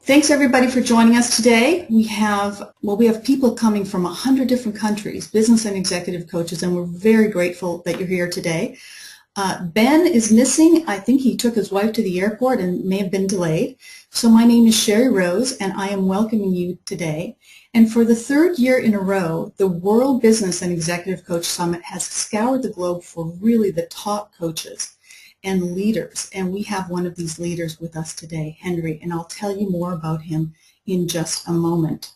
Thanks everybody for joining us today. We have people coming from 100 different countries, business and executive coaches, and we're very grateful that you're here today. Ben is missing. I think he took his wife to the airport and may have been delayed. So my name is Sherry Rose, and I am welcoming you today. And for the third year in a row, the World Business and Executive Coach Summit has scoured the globe for really the top coaches and leaders, and we have one of these leaders with us today, Henry, and I'll tell you more about him in just a moment.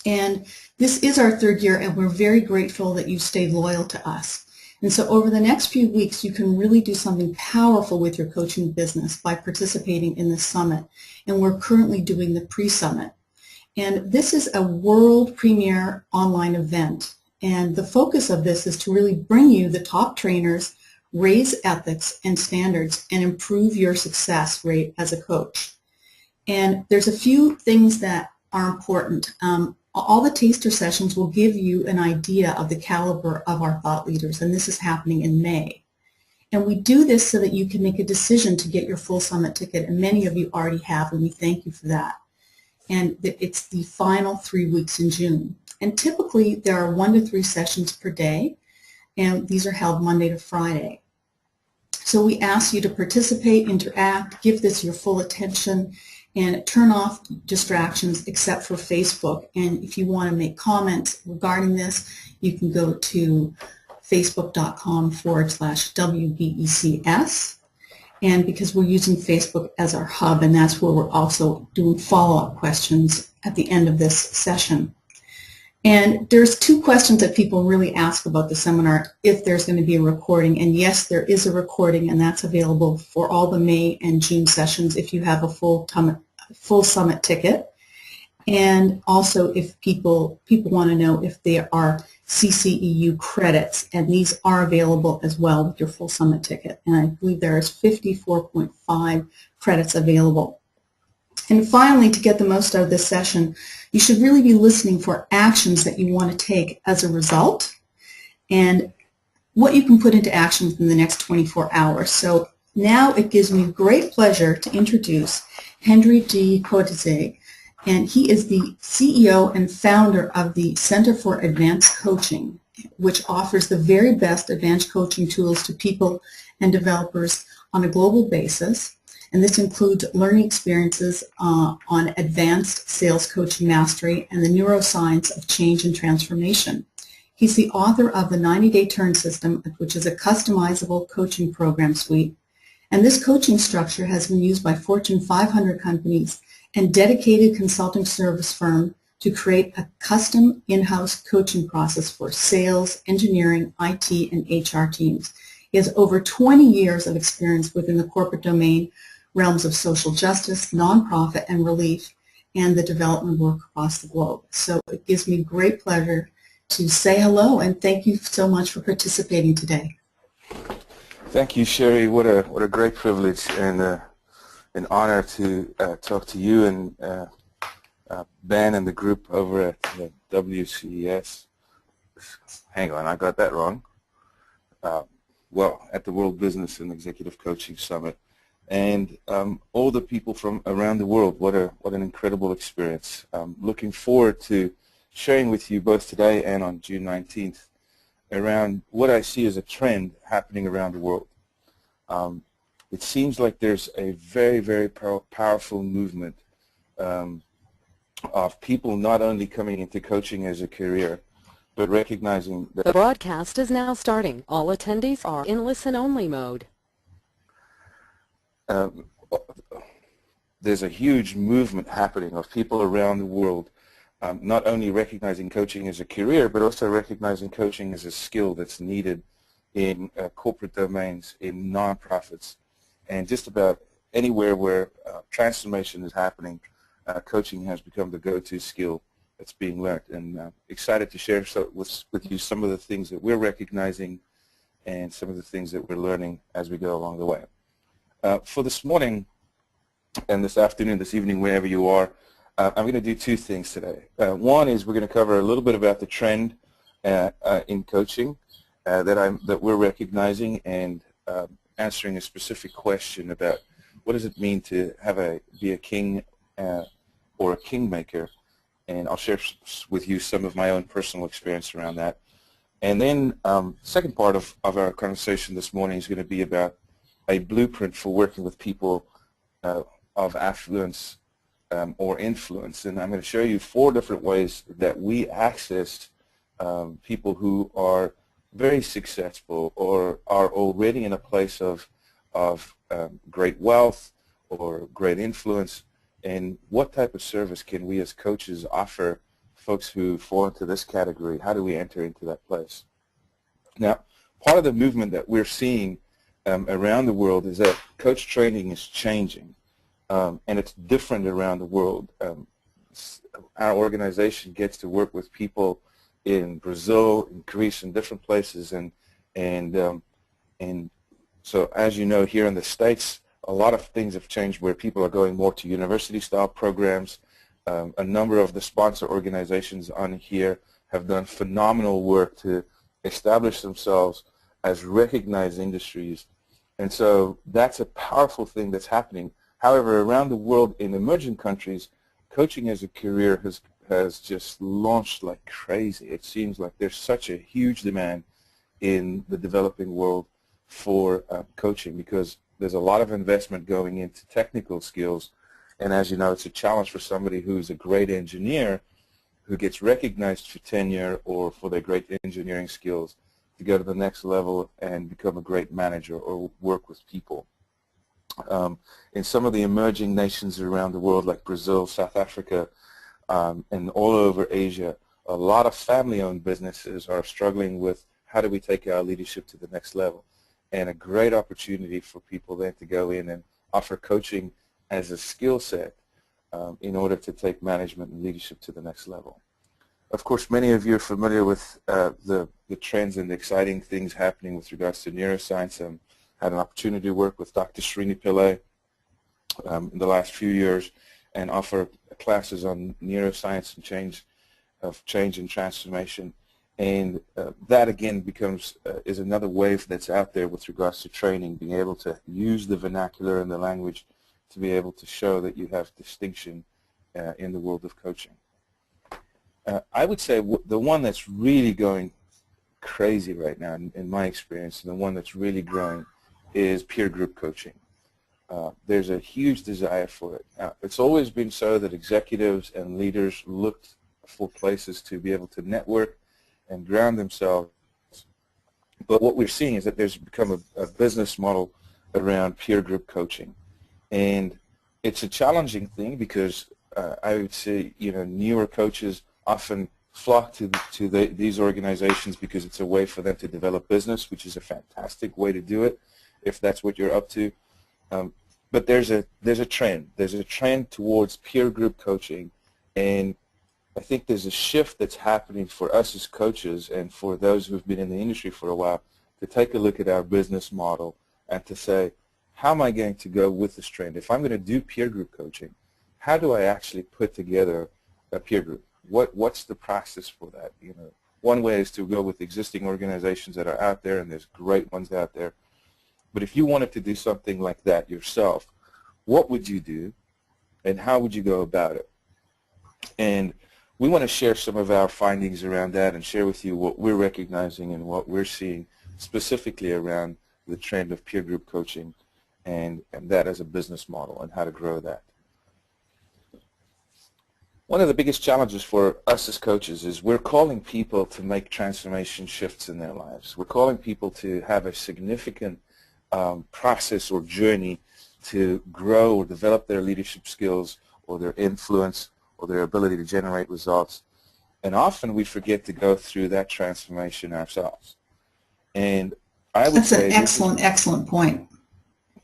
And this is our third year, and we're very grateful that you stayed loyal to us. And so over the next few weeks, you can really do something powerful with your coaching business by participating in this summit, and we're currently doing the pre-summit. And this is a world premiere online event, and the focus of this is to really bring you the top trainers, raise ethics and standards, and improve your success rate as a coach. And there's a few things that are important. All the taster sessions will give you an idea of the caliber of our thought leaders, and this is happening in May. And we do this so that you can make a decision to get your full summit ticket, and many of you already have, and we thank you for that. And it's the final 3 weeks in June. And typically there are 1 to 3 sessions per day, and these are held Monday to Friday. So we ask you to participate, interact, give this your full attention, and turn off distractions except for Facebook. And if you want to make comments regarding this, you can go to facebook.com/WBECS. And because we're using Facebook as our hub, and that's where we're also doing follow-up questions at the end of this session. And there's 2 questions that people really ask about the seminar, if there's going to be a recording. And yes, there is a recording, and that's available for all the May and June sessions if you have a full summit ticket. And also if people want to know if there are CCEU credits, and these are available as well with your full summit ticket. And I believe there is 54.5 credits available. And finally, to get the most out of this session, you should really be listening for actions that you want to take as a result and what you can put into action within the next 24 hours. So now it gives me great pleasure to introduce Henry G. Coetzee, and he is the CEO and founder of the Center for Advanced Coaching, which offers the very best advanced coaching tools to people and developers on a global basis. And this includes learning experiences on advanced sales coaching mastery and the neuroscience of change and transformation. He's the author of the 90-Day Turn System, which is a customizable coaching program suite. And this coaching structure has been used by Fortune 500 companies and dedicated consulting service firm to create a custom in-house coaching process for sales, engineering, IT, and HR teams. He has over 20 years of experience within the corporate domain, realms of social justice, nonprofit, and relief, and the development work across the globe. So it gives me great pleasure to say hello, and thank you so much for participating today. Thank you, Sherry. What a great privilege and an honor to talk to you and Ben and the group over at the WCES. Hang on, I got that wrong. Well, at the World Business and Executive Coaching Summit. And all the people from around the world. What an incredible experience. Looking forward to sharing with you both today and on June 19th around what I see as a trend happening around the world. It seems like there's a very, very powerful movement of people not only coming into coaching as a career, but recognizing that the broadcast is now starting. All attendees are in listen-only mode. There's a huge movement happening of people around the world not only recognizing coaching as a career, but also recognizing coaching as a skill that's needed in corporate domains, in nonprofits, and just about anywhere where transformation is happening. Coaching has become the go-to skill that's being learned, and excited to share with you some of the things that we're recognizing and some of the things that we're learning as we go along the way. For this morning and this afternoon, this evening, wherever you are, I'm going to do 2 things today. One is we're going to cover a little bit about the trend in coaching that we're recognizing, and answering a specific question about what does it mean to be a king or a kingmaker. And I'll share with you some of my own personal experience around that. And then second part of our conversation this morning is going to be about a blueprint for working with people of affluence or influence. And I'm going to show you 4 different ways that we access people who are very successful or are already in a place of great wealth or great influence, and what type of service can we as coaches offer folks who fall into this category. How do we enter into that place? Now, part of the movement that we're seeing around the world is that coach training is changing, and it's different around the world. Our organization gets to work with people in Brazil, in Greece, and different places, and so as you know, here in the States, a lot of things have changed where people are going more to university-style programs. A number of the sponsor organizations on here have done phenomenal work to establish themselves as recognized industries, and so that's a powerful thing that's happening. However, around the world in emerging countries, coaching as a career has just launched like crazy. It seems like there's such a huge demand in the developing world for coaching, because there's a lot of investment going into technical skills, and as you know, it's a challenge for somebody who's a great engineer who gets recognized for tenure or for their great engineering skills to go to the next level and become a great manager or work with people. In some of the emerging nations around the world, like Brazil, South Africa, and all over Asia, a lot of family-owned businesses are struggling with how do we take our leadership to the next level, and a great opportunity for people then to go in and offer coaching as a skill set in order to take management and leadership to the next level. Of course, many of you are familiar with the trends and the exciting things happening with regards to neuroscience. Had an opportunity to work with Dr. Srini Pillai in the last few years and offer classes on neuroscience and change and transformation. And that again is another wave that's out there with regards to training, being able to use the vernacular and the language to be able to show that you have distinction in the world of coaching. I would say the one that's really going crazy right now, in my experience, and the one that's really growing is peer group coaching. There's a huge desire for it. It's always been so that executives and leaders looked for places to be able to network and ground themselves. But what we're seeing is that there's become a business model around peer group coaching. And it's a challenging thing because I would say, newer coaches often flock to these organizations because it's a way for them to develop business, which is a fantastic way to do it if that's what you're up to. But there's a trend. There's a trend towards peer group coaching, and I think there's a shift that's happening for us as coaches and for those who've been in the industry for a while to take a look at our business model and to say, how am I going to go with this trend? If I'm going to do peer group coaching, how do I actually put together a peer group? What's the process for that? One way is to go with existing organizations that are out there, and there's great ones out there. But if you wanted to do something like that yourself, what would you do, and how would you go about it? And we want to share some of our findings around that and share with you what we're recognizing and what we're seeing specifically around the trend of peer group coaching and that as a business model and how to grow that. One of the biggest challenges for us as coaches is we're calling people to make transformation shifts in their lives. We're calling people to have a significant process or journey to grow or develop their leadership skills or their influence or their ability to generate results. And often we forget to go through that transformation ourselves. And I would say that's an excellent point.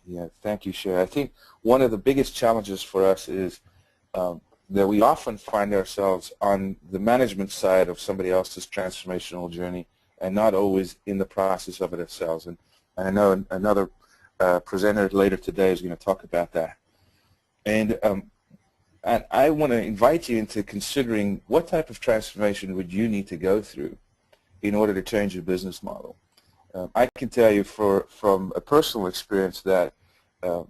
Yeah, thank you, Sher. I think one of the biggest challenges for us is that we often find ourselves on the management side of somebody else's transformational journey and not always in the process of it ourselves. And I know another presenter later today is going to talk about that. And I want to invite you into considering what type of transformation would you need to go through in order to change your business model. I can tell you from a personal experience that a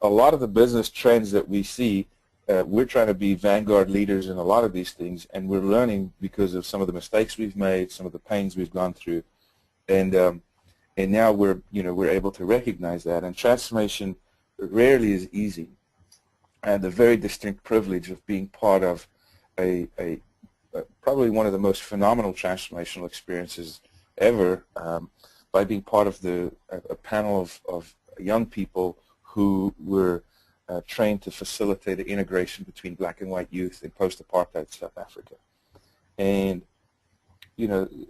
lot of the business trends that we see we're trying to be vanguard leaders in a lot of these things, and we're learning because of some of the mistakes we've made, some of the pains we've gone through, and now we're able to recognize that. And transformation rarely is easy, and the very distinct privilege of being part of probably one of the most phenomenal transformational experiences ever, by being part of a panel of young people who were trained to facilitate the integration between black and white youth in post-apartheid South Africa. And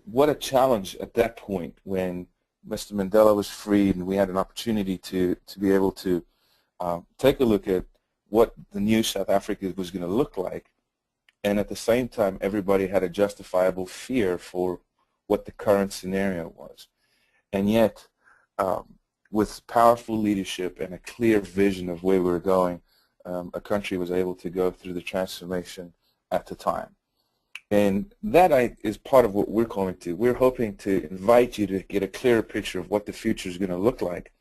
what a challenge at that point when Mr. Mandela was freed and we had an opportunity to be able to take a look at what the new South Africa was going to look like, and at the same time everybody had a justifiable fear for what the current scenario was. And yet, with powerful leadership and a clear vision of where we were going, a country was able to go through the transformation at the time. And that is part of what we're calling to. We're hoping to invite you to get a clearer picture of what the future is going to look like,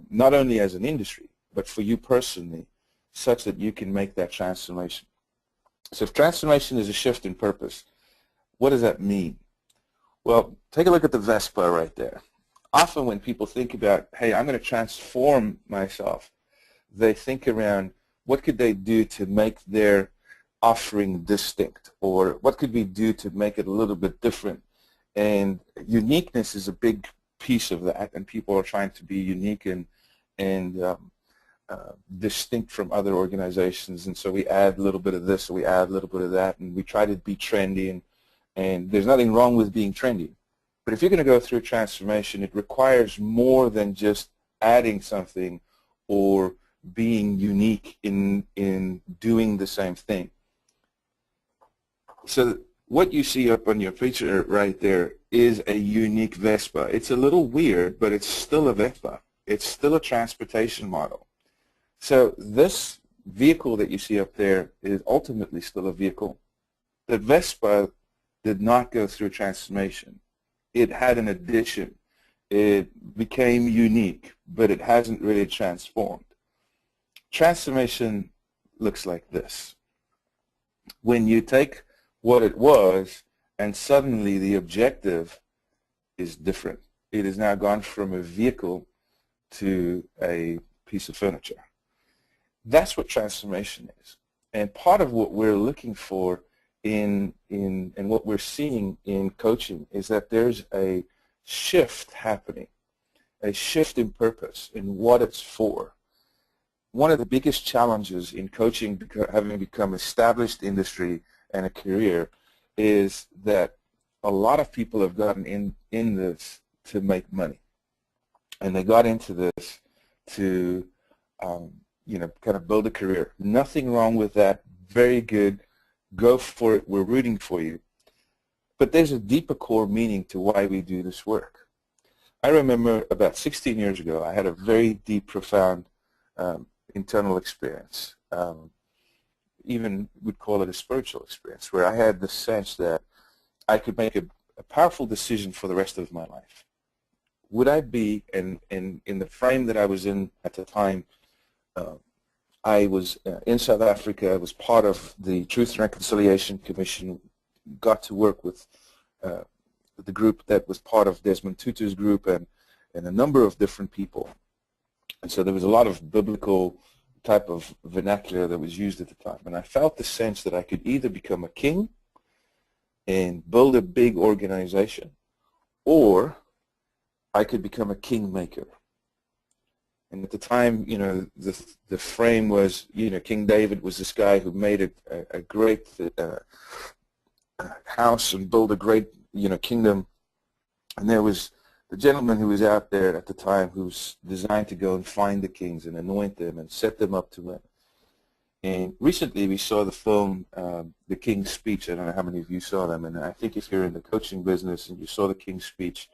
not only as an industry, but for you personally, such that you can make that transformation. So if transformation is a shift in purpose, what does that mean? Well, take a look at the Vespa right there. Often when people think about, hey, I'm going to transform myself, they think around what could they do to make their offering distinct, or what could we do to make it a little bit different. And uniqueness is a big piece of that, and people are trying to be unique and distinct from other organizations, and so we add a little bit of this, or we add a little bit of that, and we try to be trendy, and there's nothing wrong with being trendy. But if you're going to go through transformation, it requires more than just adding something or being unique in doing the same thing. So what you see up on your picture right there is a unique Vespa. It's a little weird, but it's still a Vespa. It's still a transportation model. So this vehicle that you see up there is ultimately still a vehicle. The Vespa did not go through transformation. It had an addition. It became unique, but it hasn't really transformed. Transformation looks like this. When you take what it was and suddenly the objective is different. It has now gone from a vehicle to a piece of furniture. That's what transformation is. And part of what we're looking for in what we're seeing in coaching is that there's a shift happening, a shift in purpose, in what it's for. One of the biggest challenges in coaching, having become established industry and a career, is that a lot of people have gotten in this to make money. And they got into this to kind of build a career. Nothing wrong with that. Very good. Go for it. We're rooting for you. But there's a deeper core meaning to why we do this work. I remember about 16 years ago, I had a very deep, profound internal experience. Even would call it a spiritual experience, where I had the sense that I could make a powerful decision for the rest of my life. Would I be, and in the frame that I was in at the time, I was in South Africa. I was part of the Truth and Reconciliation Commission, got to work with the group that was part of Desmond Tutu's group and a number of different people. And so there was a lot of biblical type of vernacular that was used at the time. And I felt the sense that I could either become a king and build a big organization, or I could become a kingmaker. And at the time, the frame was, King David was this guy who made a great house and built a great, kingdom. And there was the gentleman who was out there at the time who was designed to go and find the kings and anoint them and set them up to win. And recently we saw the film, The King's Speech. I don't know how many of you saw them. And I think if you're in the coaching business and you saw The King's Speech,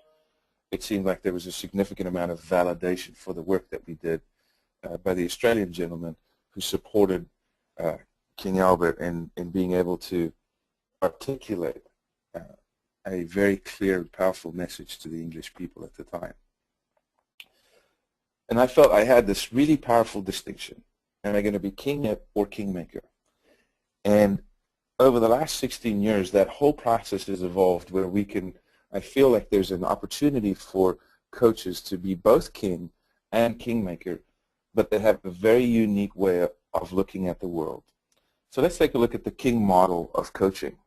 it seemed like there was a significant amount of validation for the work that we did by the Australian gentleman who supported King Albert in being able to articulate a very clear and powerful message to the English people at the time. And I felt I had this really powerful distinction. Am I going to be king or kingmaker? And over the last 16 years, that whole process has evolved where we can, I feel like there's an opportunity for coaches to be both king and kingmaker, but they have a very unique way of looking at the world. So let's take a look at the king model of coaching.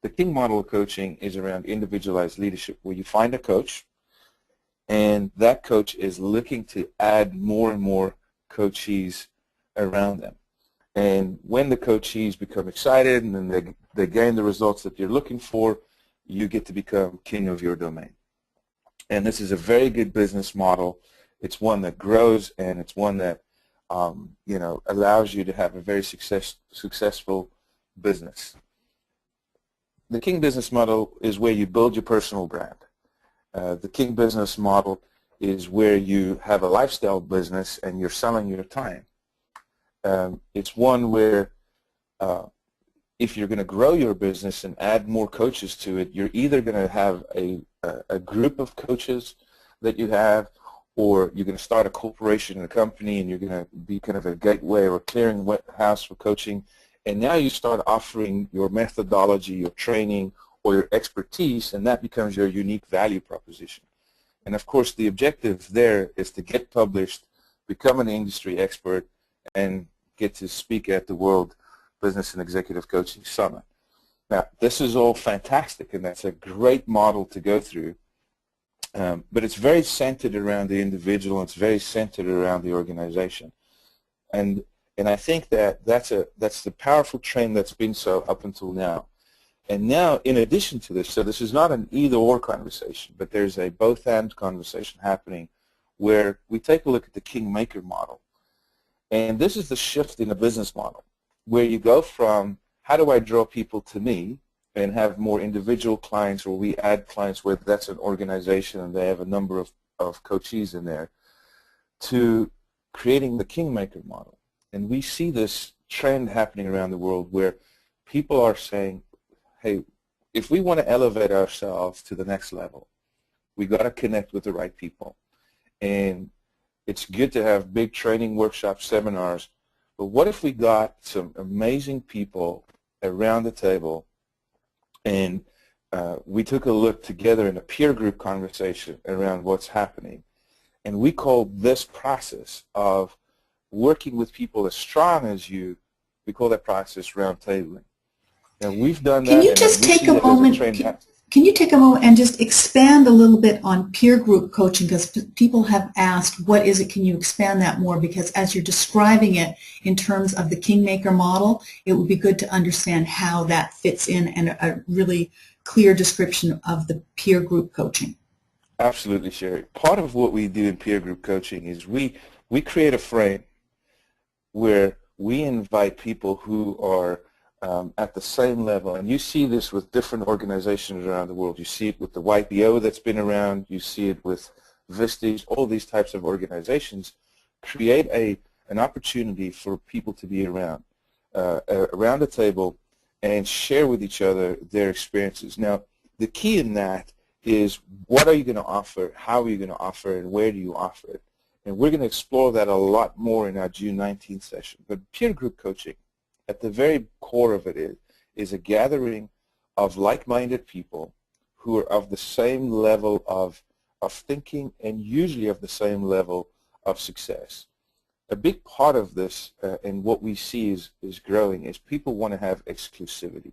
The king model of coaching is around individualized leadership, where you find a coach, and that coach is looking to add more and more coachees around them. And when the coachees become excited and then they gain the results that you're looking for, you get to become king of your domain. And this is a very good business model. It's one that grows, and it's one that allows you to have a very successful business. The king business model is where you build your personal brand. The king business model is where you have a lifestyle business and you're selling your time. It's one where if you're going to grow your business and add more coaches to it, you're either going to have a group of coaches that you have, or you're going to start a corporation and a company, and you're going to be kind of a gateway or a clearing house for coaching. And now you start offering your methodology, your training, or your expertise, and that becomes your unique value proposition. And of course, the objective there is to get published, become an industry expert, and get to speak at the World Business and Executive Coaching Summit. Now, this is all fantastic, and that's a great model to go through, but it's very centered around the individual, and it's very centered around the organization. And I think that's the powerful trend that's been so up until now. And now, in addition to this, so this is not an either-or conversation, but there's a both-and conversation happening where we take a look at the kingmaker model. And this is the shift in the business model, where you go from how do I draw people to me and have more individual clients, or we add clients where that's an organization and they have a number of coachees in there, to creating the kingmaker model. And we see this trend happening around the world where people are saying, hey, if we want to elevate ourselves to the next level, we got to connect with the right people. And it's good to have big training workshops, seminars, but what if we got some amazing people around the table and we took a look together in a peer group conversation around what's happening, and we call this process of working with people as strong as you, we call that process round tabling. And we've done that. Can you just take a moment? Can you take a moment and just expand a little bit on peer group coaching, because people have asked, what is it? Can you expand that more? Because as you're describing it in terms of the kingmaker model, it would be good to understand how that fits in and a really clear description of the peer group coaching. Absolutely, Sherry. Part of what we do in peer group coaching is we create a frame where we invite people who are at the same level, and you see this with different organizations around the world. You see it with the YPO that's been around, you see it with Vistage, all these types of organizations create an opportunity for people to be around the table and share with each other their experiences. Now, the key in that is, what are you going to offer, how are you going to offer it, and where do you offer it? And we're going to explore that a lot more in our June 19th session. But peer group coaching, at the very core of it is a gathering of like-minded people who are of the same level of thinking and usually of the same level of success. A big part of this and what we see is growing is people want to have exclusivity.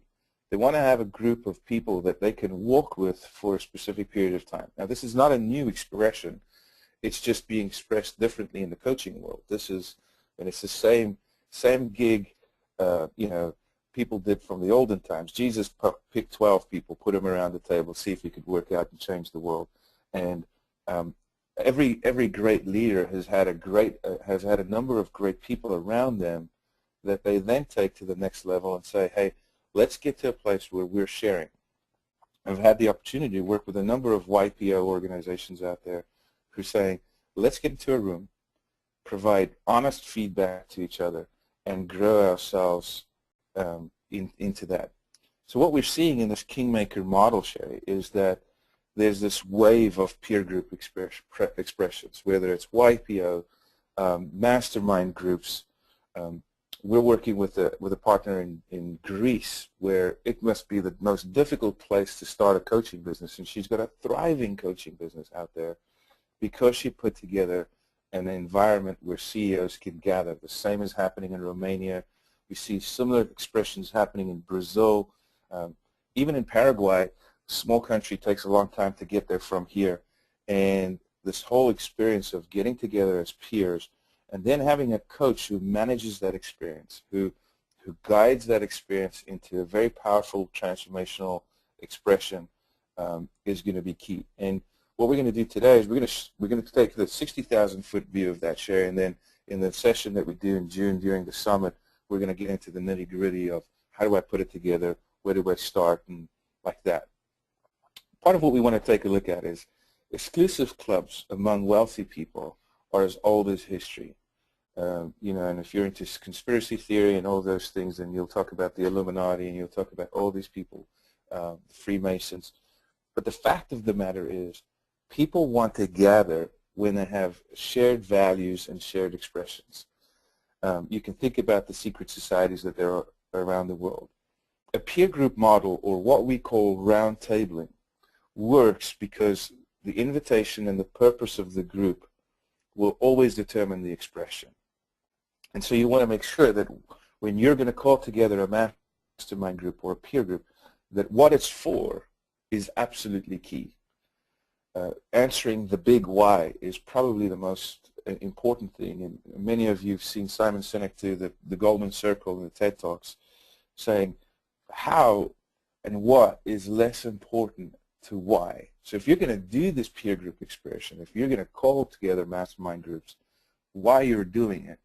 They want to have a group of people that they can walk with for a specific period of time. Now, this is not a new expression. It's just being expressed differently in the coaching world. This is, and it's the same gig people did from the olden times. Jesus picked 12 people, put them around the table, see if he could work out and change the world. And every great leader has had a number of great people around them that they then take to the next level and say, hey, let's get to a place where we're sharing. I've had the opportunity to work with a number of YPO organizations out there who are saying, let's get into a room, provide honest feedback to each other, and grow ourselves into that. So what we're seeing in this kingmaker model, Sherry, is that there's this wave of peer group expressions, whether it's YPO, mastermind groups, we're working with a partner in Greece, where it must be the most difficult place to start a coaching business, and she's got a thriving coaching business out there because she put together an environment where CEOs can gather. The same is happening in Romania. We see similar expressions happening in Brazil. Even in Paraguay, a small country, takes a long time to get there from here. And this whole experience of getting together as peers and then having a coach who manages that experience, who guides that experience into a very powerful transformational expression is going to be key. And what we're going to do today is we're going to take the 60,000-foot view of that, Sherry, and then in the session that we do in June during the summit, we're going to get into the nitty-gritty of how do I put it together, where do I start, and like that. Part of what we want to take a look at is exclusive clubs among wealthy people are as old as history. You know, and if you're into conspiracy theory and all those things, then you'll talk about the Illuminati and you'll talk about all these people, Freemasons. But the fact of the matter is, people want to gather when they have shared values and shared expressions. You can think about the secret societies that there are around the world. A peer group model, or what we call round tabling, works because the invitation and the purpose of the group will always determine the expression. And so you want to make sure that when you're going to call together a mastermind group or a peer group, that what it's for is absolutely key. Answering the big why is probably the most important thing. And many of you have seen Simon Sinek do the Golden Circle and the TED Talks, saying how and what is less important to why. So if you're going to do this peer group expression, if you're going to call together mastermind groups, why you're doing it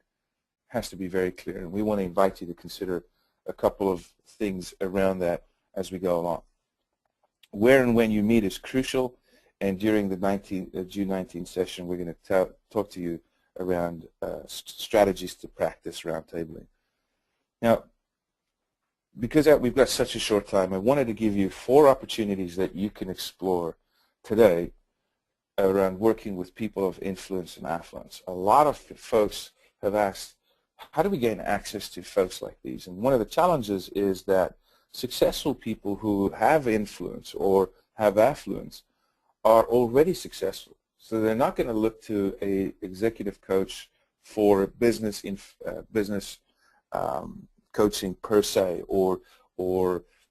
has to be very clear. And we want to invite you to consider a couple of things around that as we go along. Where and when you meet is crucial, and during the June 19th session, we're going to talk to you around strategies to practice roundtabling. Now, because we've got such a short time, I wanted to give you 4 opportunities that you can explore today around working with people of influence and affluence. A lot of folks have asked, how do we gain access to folks like these? And one of the challenges is that successful people who have influence or have affluence are already successful. So they're not going to look to an executive coach for business coaching per se, or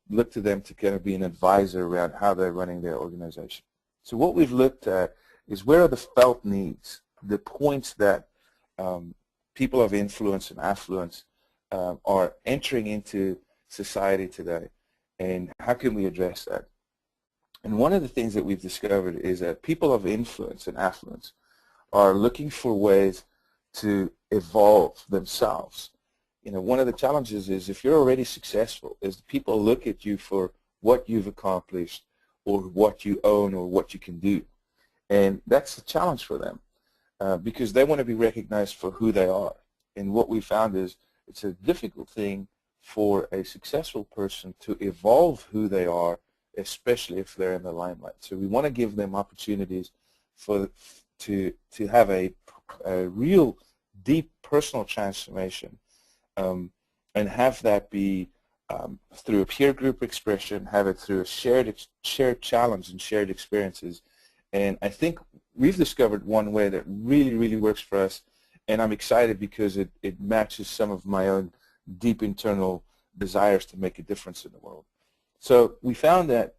look to them to kind of be an advisor around how they're running their organization. So what we've looked at is where are the felt needs, the points that people of influence and affluence are entering into society today, and how can we address that? And one of the things that we've discovered is that people of influence and affluence are looking for ways to evolve themselves. You know, one of the challenges is if you're already successful, is people look at you for what you've accomplished or what you own or what you can do. And that's a challenge for them because they want to be recognized for who they are. And what we found is it's a difficult thing for a successful person to evolve who they are, especially if they're in the limelight. So we want to give them opportunities to have a real deep personal transformation, and have that be through a peer group expression, have it through a shared challenge and shared experiences. And I think we've discovered one way that really, really works for us, and I'm excited because it matches some of my own deep internal desires to make a difference in the world. So we found that,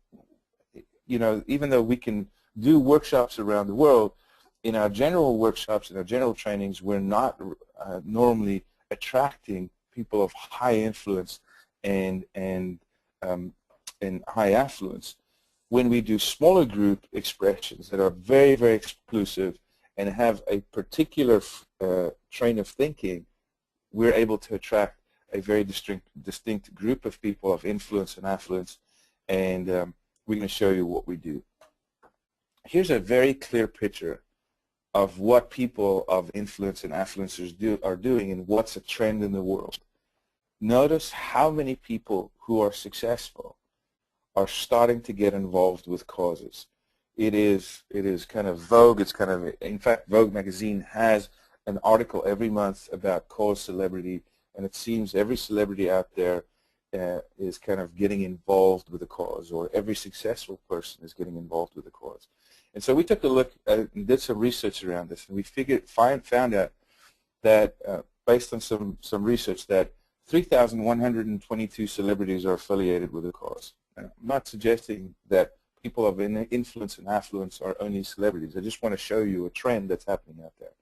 you know, even though we can do workshops around the world, in our general workshops, in our general trainings, we're not normally attracting people of high influence and high affluence. When we do smaller group expressions that are very, very exclusive and have a particular train of thinking, we're able to attract a very distinct group of people of influence and affluence, and we're going to show you what we do. Here's a very clear picture of what people of influence and affluencers are doing and what's a trend in the world. Notice how many people who are successful are starting to get involved with causes. It is kind of Vogue. It's kind of, in fact, Vogue magazine has an article every month about cause celebrity and it seems every celebrity out there is kind of getting involved with the cause, or every successful person is getting involved with the cause. And so we took a look at and did some research around this, and we found out that based on some research that 3,122 celebrities are affiliated with the cause. Now, I'm not suggesting that people of influence and affluence are only celebrities. I just want to show you a trend that's happening out there.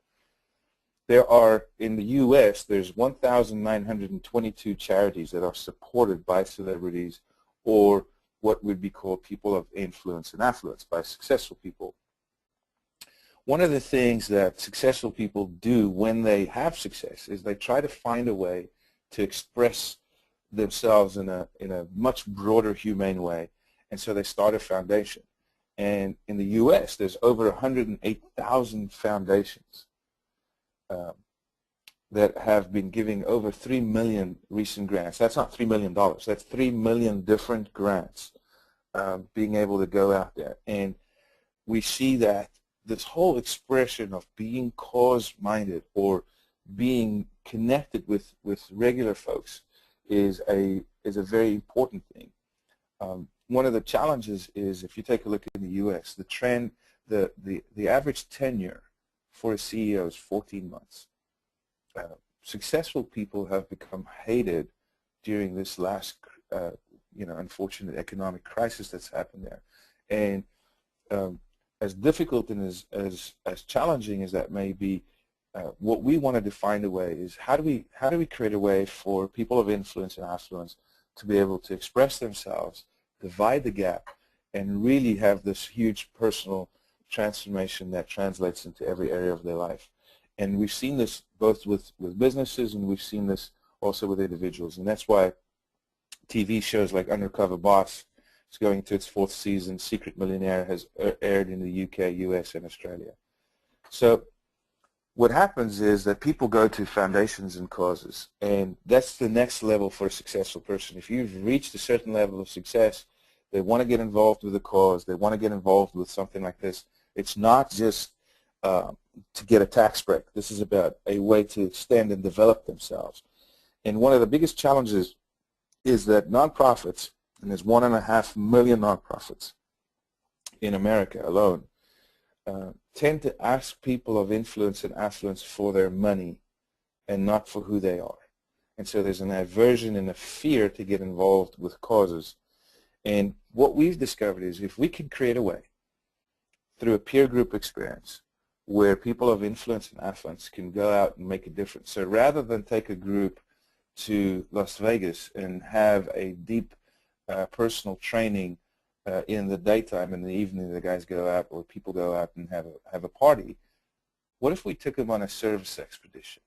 There are, in the U.S., there's 1,922 charities that are supported by celebrities, or what would be called people of influence and affluence, by successful people. One of the things that successful people do when they have success is they try to find a way to express themselves in a much broader, humane way, and so they start a foundation. And in the U.S., there's over 108,000 foundations that have been giving over 3 million recent grants. That's not $3 million. That's 3 million different grants being able to go out there. And we see that this whole expression of being cause-minded or being connected with regular folks is a very important thing. One of the challenges is, if you take a look in the U.S., the trend, the average tenure for a CEO is 14 months. Successful people have become hated during this last, unfortunate economic crisis that's happened there. And as difficult and as challenging as that may be, what we wanted to find a way is how do we create a way for people of influence and affluence to be able to express themselves, divide the gap, and really have this huge personal transformation that translates into every area of their life. And we've seen this both with businesses, and we've seen this also with individuals. And that's why TV shows like Undercover Boss is going to its 4th season. Secret Millionaire has aired in the UK, US, and Australia. So what happens is that people go to foundations and causes, and that's the next level for a successful person. If you've reached a certain level of success, they want to get involved with a cause. They want to get involved with something like this. It's not just to get a tax break. This is about a way to extend and develop themselves. And one of the biggest challenges is that nonprofits, and there's 1.5 million nonprofits in America alone, tend to ask people of influence and affluence for their money and not for who they are. And so there's an aversion and a fear to get involved with causes. And what we've discovered is if we can create a way through a peer group experience where people of influence and affluence can go out and make a difference. So rather than take a group to Las Vegas and have a deep personal training in the daytime, in the evening the guys go out or people go out and have a party, what if we took them on a service expedition?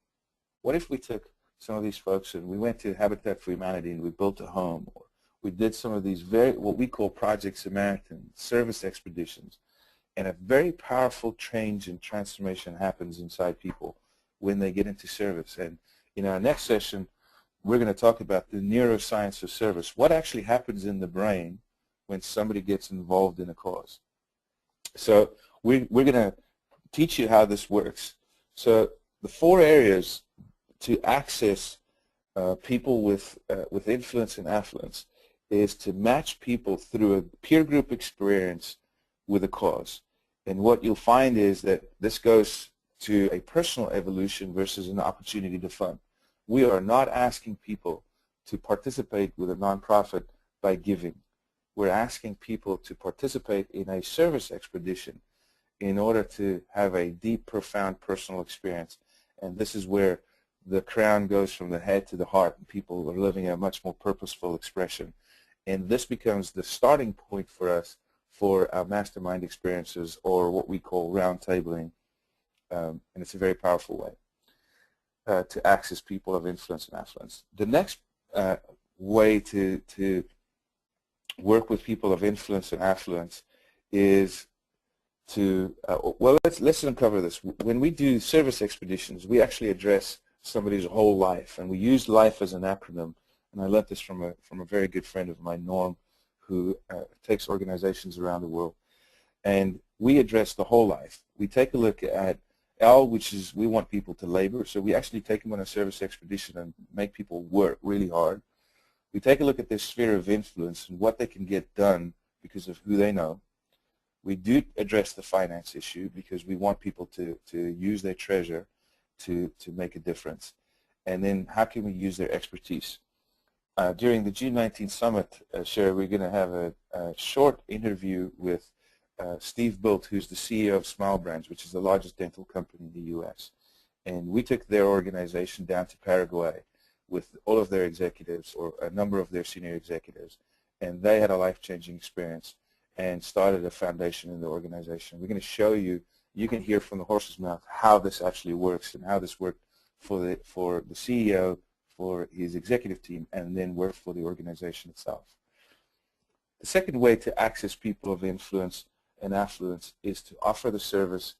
What if we took some of these folks and we went to Habitat for Humanity and we built a home, or we did some of these what we call Project Samaritan service expeditions, and a very powerful change and transformation happens inside people when they get into service. And in our next session, we're going to talk about the neuroscience of service. What actually happens in the brain when somebody gets involved in a cause? So we're going to teach you how this works. So the 4 areas to access people with influence and affluence is to match people through a peer group experience with a cause. And what you'll find is that this goes to a personal evolution versus an opportunity to fund. We are not asking people to participate with a nonprofit by giving. We're asking people to participate in a service expedition in order to have a deep, profound personal experience. And this is where the crown goes from the head to the heart, and people are living a much more purposeful expression. And this becomes the starting point for us for our mastermind experiences, or what we call round tabling. And it's a very powerful way to access people of influence and affluence. The next way to work with people of influence and affluence is to, well, let's uncover this. When we do service expeditions, we actually address somebody's whole life, and we use life as an acronym. And I learned this from a very good friend of mine, Norm, who takes organizations around the world. And we address the whole life. We take a look at L, which is we want people to labor. So we actually take them on a service expedition and make people work really hard. We take a look at their sphere of influence and what they can get done because of who they know. We do address the finance issue because we want people to use their treasure to make a difference. And then how can we use their expertise? During the June 19th summit, Sherry, we're going to have a short interview with Steve Bilt, who's the CEO of Smile Brands, which is the largest dental company in the U.S. And we took their organization down to Paraguay with all of their executives, or a number of their senior executives, and they had a life-changing experience and started a foundation in the organization. We're going to show you, you can hear from the horse's mouth how this actually works and how this worked for the CEO, for his executive team, and then work for the organization itself. The second way to access people of influence and affluence is to offer the service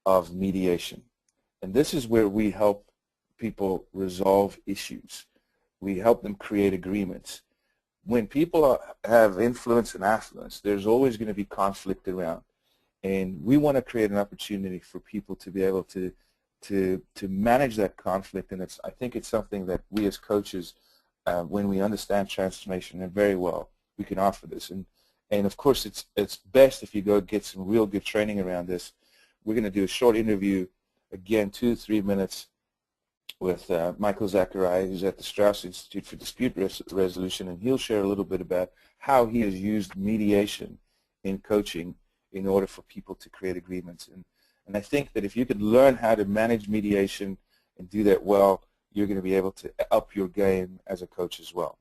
of mediation. And this is where we help people resolve issues. We help them create agreements. When people have influence and affluence, there's always going to be conflict around. And we want to create an opportunity for people to be able to manage that conflict. And I think it's something that we as coaches, when we understand transformation and very well, we can offer this. And of course, it's best if you go get some real good training around this. We're going to do a short interview, again, 2 to 3 minutes, with Michael Zachariah, who's at the Strauss Institute for Dispute Resolution, and he'll share a little bit about how he has used mediation in coaching in order for people to create agreements. And I think that if you could learn how to manage mediation and do that well, you're going to be able to up your game as a coach as well.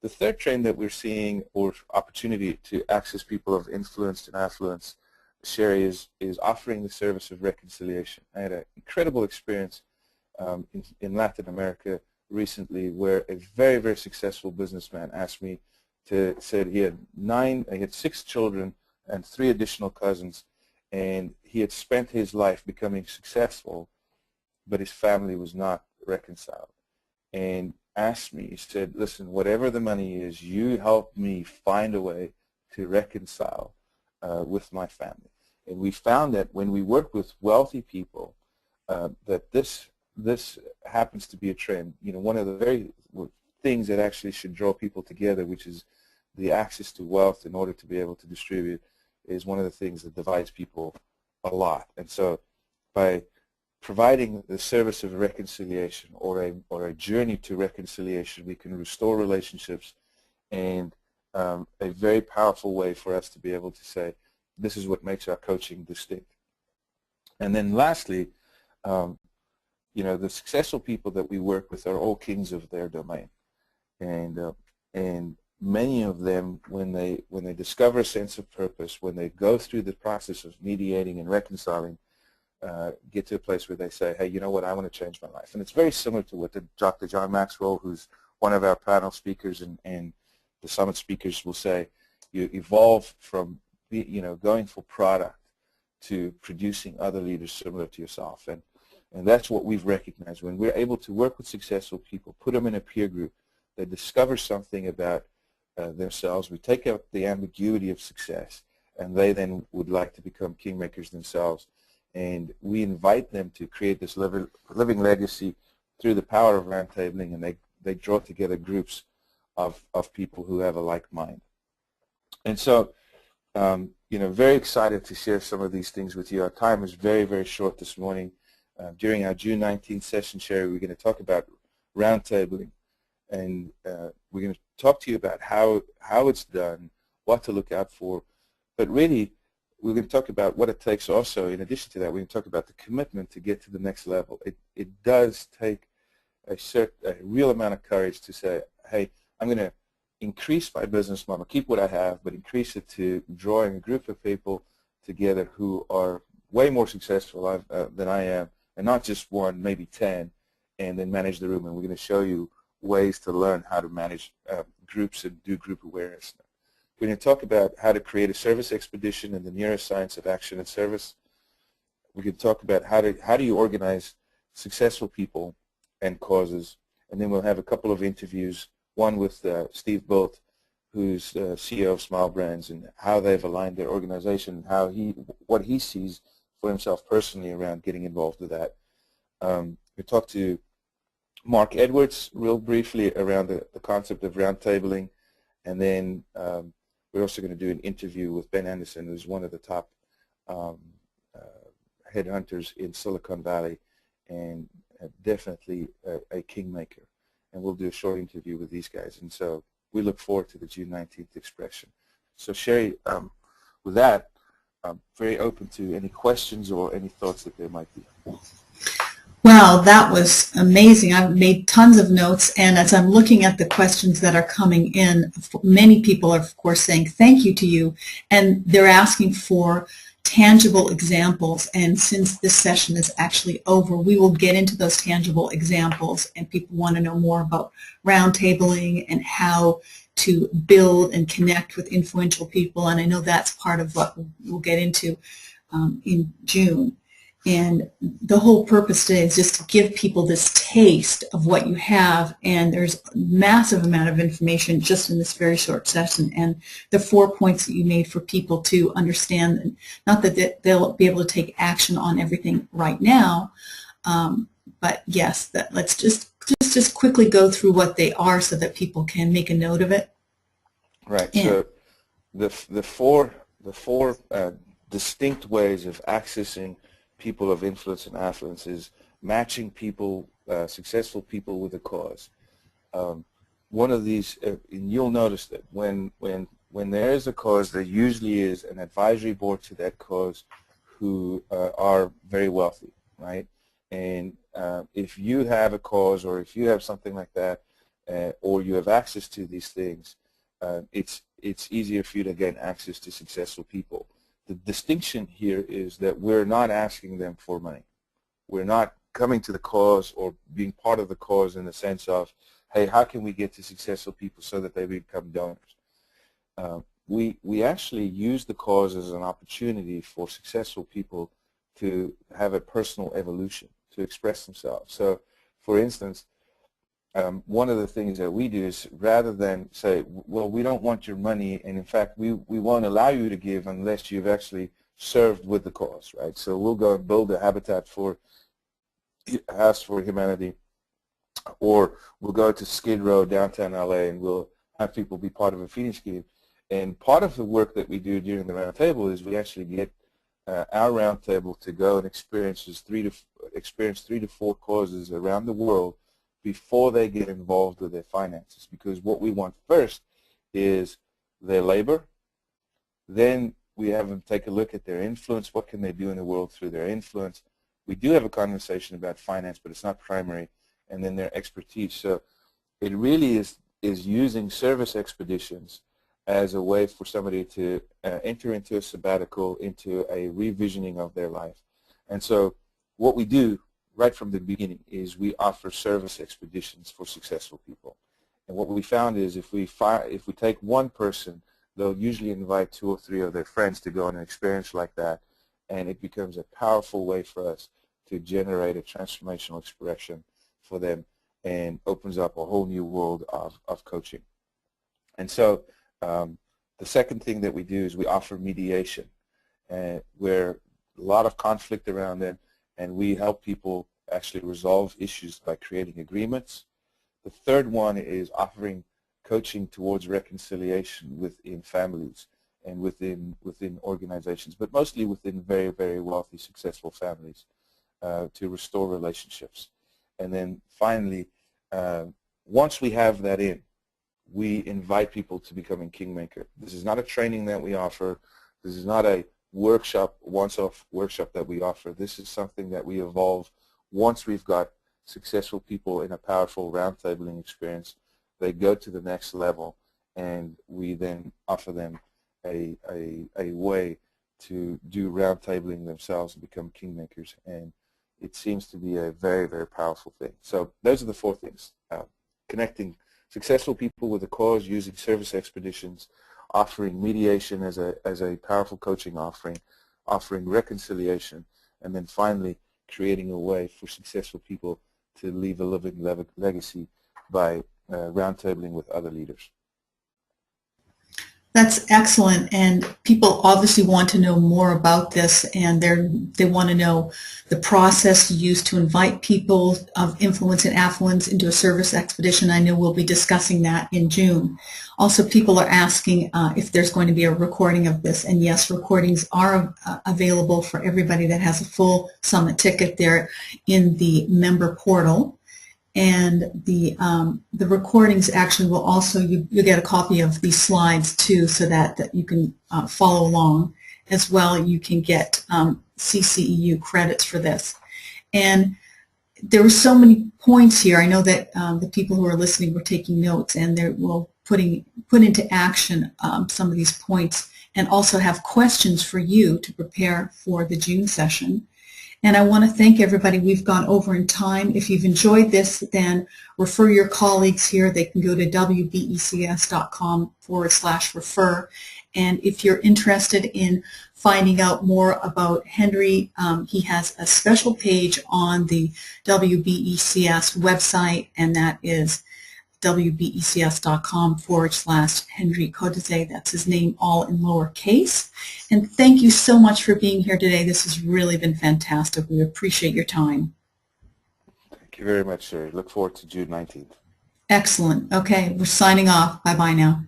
The third trend that we're seeing, or opportunity to access people of influence and affluence, Sherry, is offering the service of reconciliation. I had an incredible experience in Latin America recently, where a very, very successful businessman asked me said he had 6 children and 3 additional cousins, and he had spent his life becoming successful, but his family was not reconciled. And asked me, he said, listen, whatever the money is, you help me find a way to reconcile with my family. And we found that when we work with wealthy people, that this happens to be a trend. You know, one of the very things that actually should draw people together, which is the access to wealth in order to be able to distribute, is one of the things that divides people a lot. And so by providing the service of reconciliation, or a journey to reconciliation, we can restore relationships, and a very powerful way for us to be able to say, this is what makes our coaching distinct. And then lastly, you know, the successful people that we work with are all kings of their domain, and many of them, when they discover a sense of purpose, when they go through the process of mediating and reconciling, get to a place where they say, hey, you know what, I want to change my life. And it's very similar to what Dr. John Maxwell, who's one of our panel speakers and the summit speakers, will say. You evolve from going for product to producing other leaders similar to yourself. And that's what we've recognized. When we're able to work with successful people, put them in a peer group, they discover something about themselves, we take out the ambiguity of success, and they then would like to become kingmakers themselves. And we invite them to create this living legacy through the power of roundtabling, and they draw together groups of people who have a like mind. And so, very excited to share some of these things with you. Our time is very, very short this morning. During our June 19th session, Sherry, we're going to talk about roundtabling, and we're going to talk to you about how it's done, what to look out for, but really we're going to talk about what it takes also. In addition to that, we're going to talk about the commitment to get to the next level. It does take a real amount of courage to say, hey, I'm going to increase my business model, keep what I have, but increase it to drawing a group of people together who are way more successful than I am, and not just one, maybe 10, and then manage the room. And we're going to show you ways to learn how to manage groups and do group awareness. We're going to talk about how to create a service expedition and the neuroscience of action and service. We're going to talk about how do you organize successful people and causes, and then we'll have a couple of interviews, one with Steve Bilt, who's CEO of Smile Brands, and how they've aligned their organization, what he sees for himself personally around getting involved with that. We talked to Mark Edwards real briefly around the concept of roundtabling, and then we're also going to do an interview with Ben Anderson, who's one of the top headhunters in Silicon Valley, and definitely a kingmaker. And we'll do a short interview with these guys. And so we look forward to the June 19th expression. So Sherry, with that, I'm very open to any questions or any thoughts that there might be. Wow, that was amazing. I've made tons of notes, and as I'm looking at the questions that are coming in, many people are, of course, saying thank you to you, and they're asking for tangible examples. And since this session is actually over, we will get into those tangible examples, and people want to know more about roundtabling and how to build and connect with influential people, and I know that's part of what we'll get into in June. And the whole purpose today is just to give people this taste of what you have, and there's a massive amount of information just in this very short session. And the 4 points that you made for people to understand, not that they'll be able to take action on everything right now, but yes, that let's just quickly go through what they are so that people can make a note of it. Right. And so the four distinct ways of accessing people of influence and affluence is matching people, successful people with a cause. One of these, and you'll notice that when there is a cause, there usually is an advisory board to that cause who are very wealthy, right? And if you have a cause, or if you have something like that, or you have access to these things, it's easier for you to gain access to successful people. The distinction here is that we're not asking them for money. We're not coming to the cause or being part of the cause in the sense of, hey, how can we get to successful people so that they become donors? We actually use the cause as an opportunity for successful people to have a personal evolution, to express themselves. So, for instance, one of the things that we do is, rather than say, well, we don't want your money, and in fact, we won't allow you to give unless you've actually served with the cause, right? So we'll go and build a habitat for House for Humanity, or we'll go to Skid Row, downtown LA, and we'll have people be part of a feeding scheme. And part of the work that we do during the roundtable is we actually get our roundtable to go and experience 3 to 4 causes around the world before they get involved with their finances, because what we want first is their labor. Then we have them take a look at their influence. What can they do in the world through their influence? We do have a conversation about finance, but it's not primary. And then their expertise. So it really is using service expeditions as a way for somebody to enter into a sabbatical, into a revisioning of their life. And so what we do right from the beginning is we offer service expeditions for successful people. And what we found is if we take one person, they'll usually invite 2 or 3 of their friends to go on an experience like that, and it becomes a powerful way for us to generate a transformational expression for them and opens up a whole new world of coaching. And so the second thing that we do is we offer mediation, where a lot of conflict around them, and we help people actually resolve issues by creating agreements. The third one is offering coaching towards reconciliation within families and within organizations, but mostly within very, very wealthy, successful families, to restore relationships. And then finally, once we have that in, we invite people to become a kingmaker. This is not a training that we offer. This is not a workshop, once-off workshop that we offer. This is something that we evolve once we've got successful people in a powerful roundtabling experience. They go to the next level, and we then offer them a way to do roundtabling themselves and become kingmakers. And it seems to be a very, very powerful thing. So those are the 4 things. Connecting successful people with a cause, using service expeditions, offering mediation as a powerful coaching offering, offering reconciliation, and then finally creating a way for successful people to leave a living legacy by roundtabling with other leaders. That's excellent, and people obviously want to know more about this, and they want to know the process used to invite people of influence and affluence into a service expedition. I know we'll be discussing that in June. Also, people are asking if there's going to be a recording of this, and yes, recordings are available for everybody that has a full summit ticket there in the member portal. And the recordings actually will also, you'll get a copy of these slides too, so that you can follow along. As well, you can get CCEU credits for this. And there were so many points here. I know that the people who are listening were taking notes, and they will put into action some of these points, and also have questions for you to prepare for the June session. And I want to thank everybody. We've gone over in time. If you've enjoyed this, then refer your colleagues here. They can go to wbecs.com/refer. And if you're interested in finding out more about Henry, he has a special page on the WBECS website, and that is wbecs.com/Henry Codice. That's his name, all in lowercase. And thank you so much for being here today. This has really been fantastic. We appreciate your time. Thank you very much, sir. Look forward to June 19th. Excellent. Okay, we're signing off. Bye-bye now.